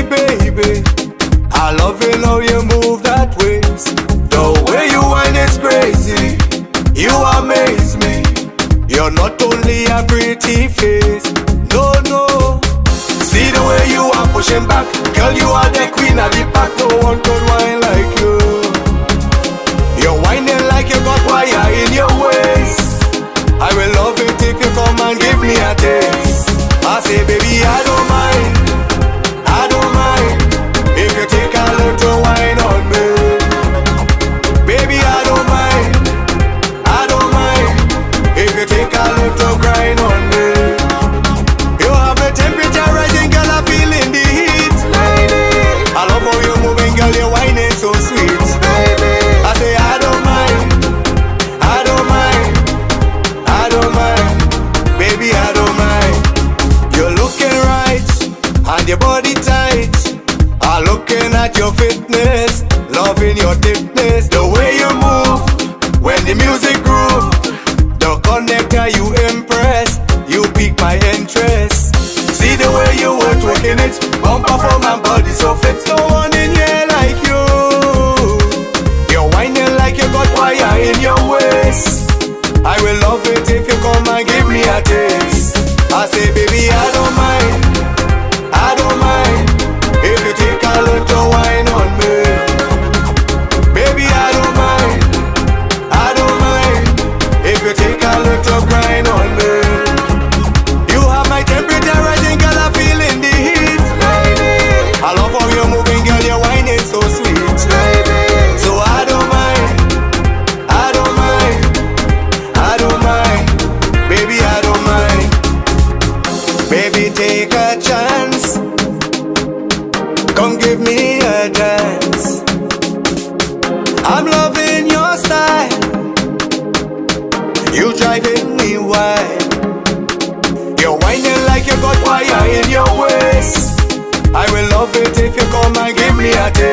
baby. I love it how you move that waist. The way you whine is crazy. You amaze me. You're not only a pretty face, no, no. See the way you are pushing back. Girl, you are the queen of the pack. No one could whine like you. You're whining like you got wire in your waist. I will love it if you come and give me a taste. I say, baby, I don't mind. I don't mind if you take a little wine on me. Baby, I don't mind. I don't mind if you take a little grind on me. You have the temperature rising, girl, I'm feeling the heat. I love how you're moving, girl, you're whining so sweet. I say, I don't mind. I don't mind. I don't mind. Baby, I don't mind. You're looking right and your body tight. I'm looking at your fitness, loving your thickness. The way you move when the music groove, the connector you impress, you pique my interest. See the way you were twerking it, bumper for my body so fit. No one in here like you. You're whining like you got wire in your waist. I will love it if you come and give me a taste. I say, baby, I don't mind. I don't mind if you take a little wine on me. Baby, I don't mind. I don't mind if you take a little grind on me. You have my temperature rising, girl, I'm feeling the heat. I love how you're moving, girl, you're whining so sweet. So I don't mind. I don't mind. I don't mind. Baby, I don't mind. Baby, take a chance. Come give me a dance. I'm loving your style. You driving me wild. You're whining like you got wire in your waist. I will love it if you come and give me a taste.